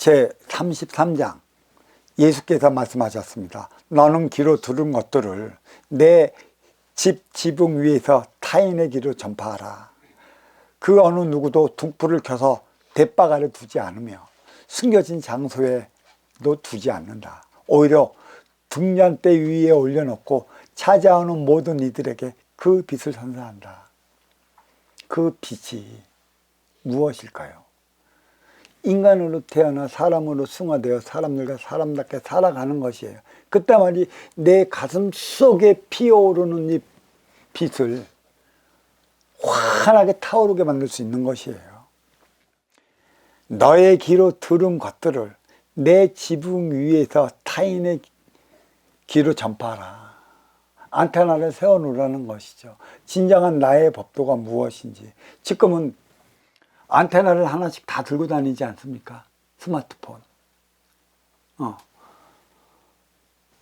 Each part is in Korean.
제 33장 예수께서 말씀하셨습니다. 너는 귀로 들은 것들을 내 지붕 위에서 타인의 귀로 전파하라. 그 어느 누구도 등불을 켜서 대박 아래 두지 않으며 숨겨진 장소에도 두지 않는다. 오히려 등잔대 위에 올려놓고 찾아오는 모든 이들에게 그 빛을 선사한다. 그 빛이 무엇일까요? 인간으로 태어나 사람으로 승화되어 사람들과 사람답게 살아가는 것이에요. 그때 말이 내 가슴 속에 피어오르는 이 빛을 환하게 타오르게 만들 수 있는 것이에요. 너의 귀로 들은 것들을 내 지붕 위에서 타인의 귀로 전파하라. 안테나를 세워놓으라는 것이죠. 진정한 나의 법도가 무엇인지. 지금은 안테나를 하나씩 다 들고 다니지 않습니까? 스마트폰.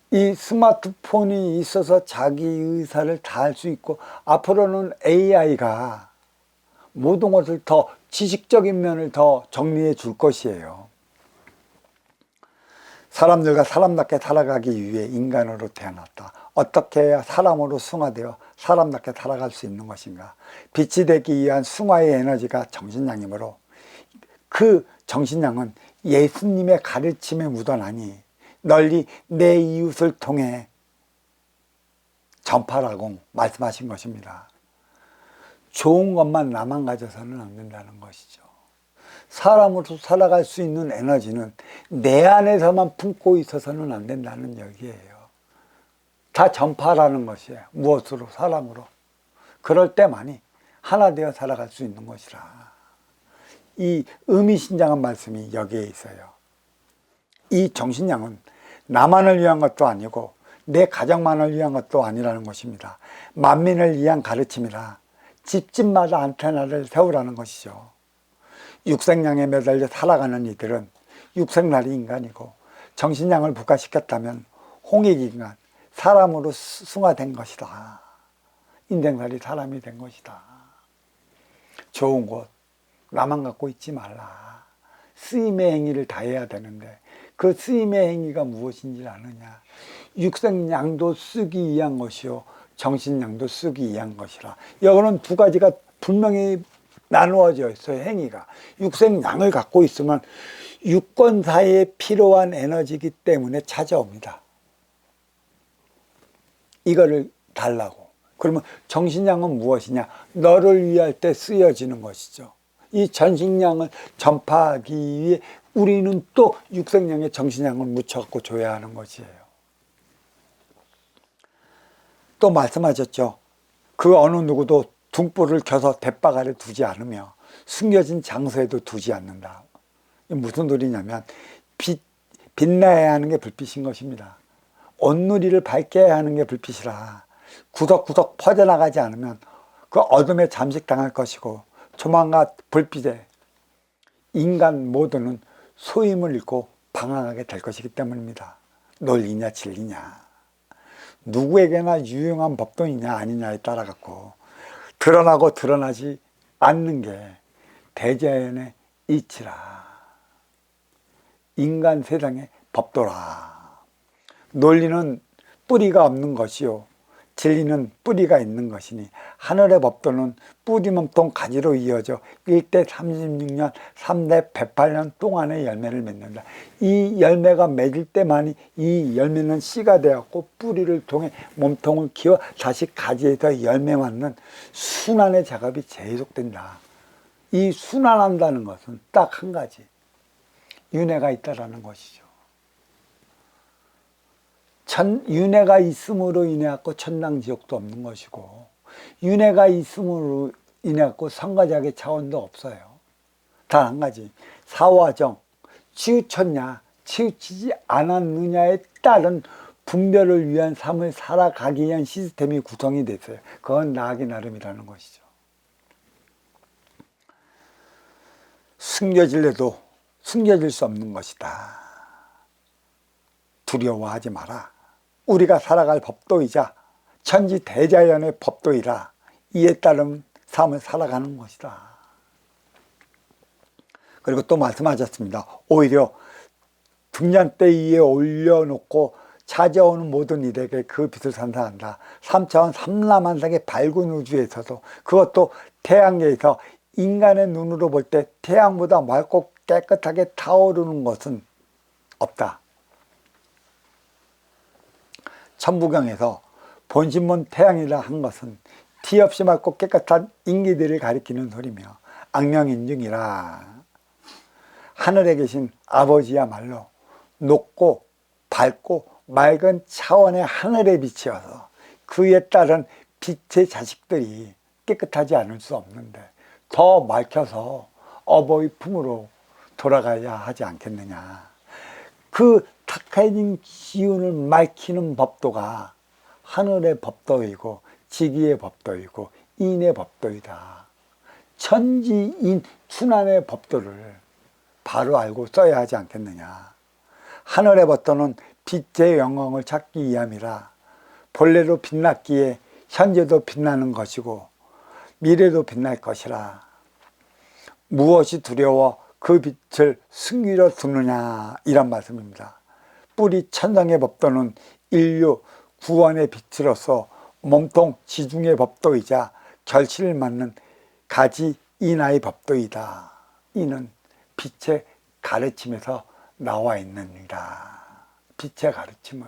이 스마트폰이 있어서 자기 의사를 다 할 수 있고, 앞으로는 AI가 모든 것을 더 지식적인 면을 더 정리해 줄 것이에요. 사람들과 사람답게 살아가기 위해 인간으로 태어났다. 어떻게 해야 사람으로 승화되어 사람답게 살아갈 수 있는 것인가? 빛이 되기 위한 승화의 에너지가 정신량이므로 그 정신량은 예수님의 가르침에 묻어나니 널리 내 이웃을 통해 전파라고 말씀하신 것입니다. 좋은 것만 나만 가져서는 안 된다는 것이죠. 사람으로 살아갈 수 있는 에너지는 내 안에서만 품고 있어서는 안 된다는 얘기예요. 다 전파라는 것이에요. 무엇으로? 사람으로. 그럴 때만이 하나 되어 살아갈 수 있는 것이라. 이 의미심장한 말씀이 여기에 있어요. 이 정신량은 나만을 위한 것도 아니고 내 가정만을 위한 것도 아니라는 것입니다. 만민을 위한 가르침이라 집집마다 안테나를 세우라는 것이죠. 육생량에 매달려 살아가는 이들은 육생날이 인간이고 정신량을 부과시켰다면 홍익인간, 사람으로 승화된 것이다. 인생살이 사람이 된 것이다. 좋은 곳 나만 갖고 있지 말라. 쓰임의 행위를 다해야 되는데 그 쓰임의 행위가 무엇인지 아느냐. 육생량도 쓰기 위한 것이요 정신량도 쓰기 위한 것이라. 여기는 두 가지가 분명히 나누어져 있어요. 행위가. 육생량을 갖고 있으면 육권사에 필요한 에너지이기 때문에 찾아옵니다. 이거를 달라고. 그러면 정신량은 무엇이냐? 너를 위할 때 쓰여지는 것이죠. 이 전신량을 전파하기 위해 우리는 또 육생량에 정신량을 묻혀갖고 줘야 하는 것이에요. 또 말씀하셨죠. 그 어느 누구도 등불을 켜서 대박 아래 두지 않으며 숨겨진 장소에도 두지 않는다. 무슨 소리냐면 빛나야 하는 게 불빛인 것입니다. 온누리를 밝게 해야 하는 게 불빛이라 구석구석 퍼져나가지 않으면 그 어둠에 잠식당할 것이고 조만간 불빛에 인간 모두는 소임을 잃고 방황하게 될 것이기 때문입니다. 논리냐 진리냐 누구에게나 유용한 법도이냐 아니냐에 따라 갖고 드러나고 드러나지 않는 게 대자연의 이치라. 인간 세상의 법도라. 논리는 뿌리가 없는 것이요 진리는 뿌리가 있는 것이니 하늘의 법도는 뿌리 몸통 가지로 이어져 1대 36년 3대 108년 동안의 열매를 맺는다. 이 열매가 맺을 때만이 이 열매는 씨가 되었고 뿌리를 통해 몸통을 키워 다시 가지에서 열매 맞는 순환의 작업이 계속된다. 이 순환한다는 것은 딱 한 가지 윤회가 있다라는 것이죠. 윤회가 있음으로 인해 갖고 천당지옥도 없는 것이고 윤회가 있음으로 인해 갖고 성가작의 차원도 없어요. 단 한 가지 사화정 치우쳤냐 치우치지 않았느냐에 따른 분별을 위한 삶을 살아가기 위한 시스템이 구성이 됐어요. 그건 나하기 나름이라는 것이죠. 숨겨질래도 숨겨질 수 없는 것이다. 두려워하지 마라. 우리가 살아갈 법도이자 천지 대자연의 법도이라 이에 따른 삶을 살아가는 것이다. 그리고 또 말씀하셨습니다. 오히려 등잔대 위에 올려놓고 찾아오는 모든 이들에게 그 빛을 선사한다. 3차원 삼라만상의 밝은 우주에서도, 그것도 태양계에서 인간의 눈으로 볼 때 태양보다 맑고 깨끗하게 타오르는 것은 없다. 천부경에서 본신문 태양이라 한 것은 티 없이 맑고 깨끗한 인기들을 가리키는 소리며 악명인중이라. 하늘에 계신 아버지야말로 높고 밝고 맑은 차원의 하늘의 빛이어서 그에 따른 빛의 자식들이 깨끗하지 않을 수 없는데 더 맑혀서 어버이 품으로 돌아가야 하지 않겠느냐. 그 탁해진 기운을 맑히는 법도가 하늘의 법도이고 지기의 법도이고 인의 법도이다. 천지인 순환의 법도를 바로 알고 써야 하지 않겠느냐. 하늘의 법도는 빛의 영광을 찾기 위함이라. 본래로 빛났기에 현재도 빛나는 것이고 미래도 빛날 것이라. 무엇이 두려워 그 빛을 숨기려 두느냐, 이란 말씀입니다. 뿌리 천상의 법도는 인류 구원의 빛으로서 몸통 지중의 법도이자 결실을 맞는 가지 인하의 법도이다. 이는 빛의 가르침에서 나와 있느니라. 빛의 가르침은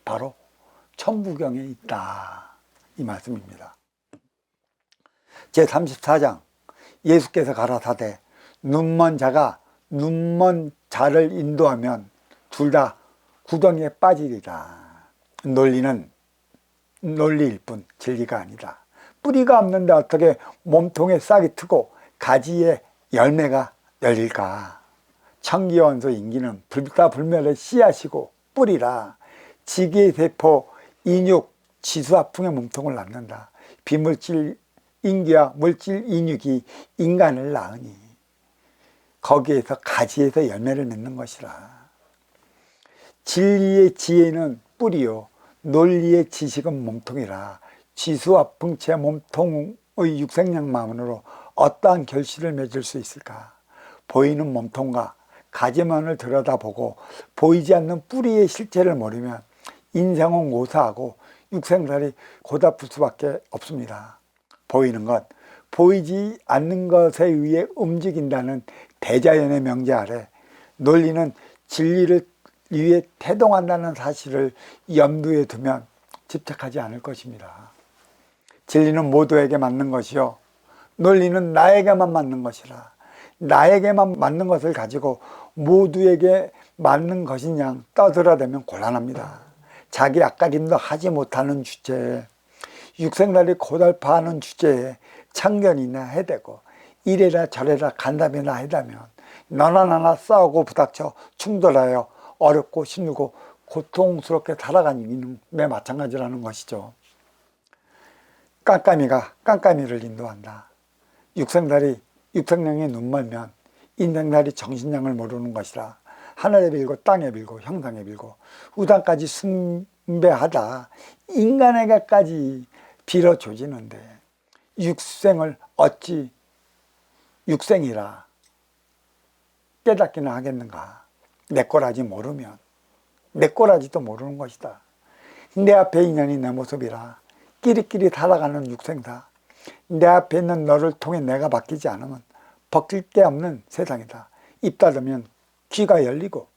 바로 천부경에 있다, 이 말씀입니다. 제34장 예수께서 가라사대 눈먼 자가 눈먼 자를 인도하면 둘 다 구덩이에 빠지리라. 논리는 논리일 뿐 진리가 아니다. 뿌리가 없는데 어떻게 몸통에 싹이 트고 가지에 열매가 열릴까. 청기원소 인기는 불타불멸의 씨앗이고 뿌리라. 지기세포 인육 지수화풍의 몸통을 낳는다. 비물질 인기와 물질 인육이 인간을 낳으니 거기에서 가지에서 열매를 맺는 것이라. 진리의 지혜는 뿌리요 논리의 지식은 몸통이라. 지수와 풍채 몸통의 육생양만으로 어떠한 결실을 맺을 수 있을까. 보이는 몸통과 가지만을 들여다보고 보이지 않는 뿌리의 실체를 모르면 인생은 고사하고 육생살이 고달플 수밖에 없습니다. 보이는 것, 보이지 않는 것에 의해 움직인다는 대자연의 명제 아래 논리는 진리를 위해 태동한다는 사실을 염두에 두면 집착하지 않을 것입니다. 진리는 모두에게 맞는 것이요 논리는 나에게만 맞는 것이라. 나에게만 맞는 것을 가지고 모두에게 맞는 것이냐 떠들어대면 곤란합니다. 자기 앞가림도 하지 못하는 주제에 육생날이 고달파하는 주제에 참견이나 해대고 이래라 저래라 간담이나 해다면 너나 나나 싸우고 부닥쳐 충돌하여 어렵고 힘들고 고통스럽게 살아가는 게 마찬가지라는 것이죠. 깜깜이가 깜깜이를 인도한다. 육생달이 육생량에 눈멀면 인생달이 정신량을 모르는 것이라. 하늘에 빌고 땅에 빌고 형상에 빌고 우상까지 숭배하다 인간에게까지 빌어 조지는데 육생을 어찌 육생이라 깨닫기는 하겠는가. 내 꼬라지 모르면 내 꼬라지도 모르는 것이다. 내 앞에 인연이 내 모습이라 끼리끼리 살아가는 육생다. 내 앞에 있는 너를 통해 내가 바뀌지 않으면 벗길 게 없는 세상이다. 입 닫으면 귀가 열리고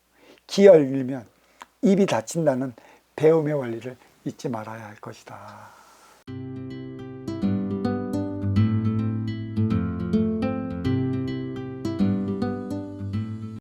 귀 열리면 입이 닫힌다는 배움의 원리를 잊지 말아야 할 것이다.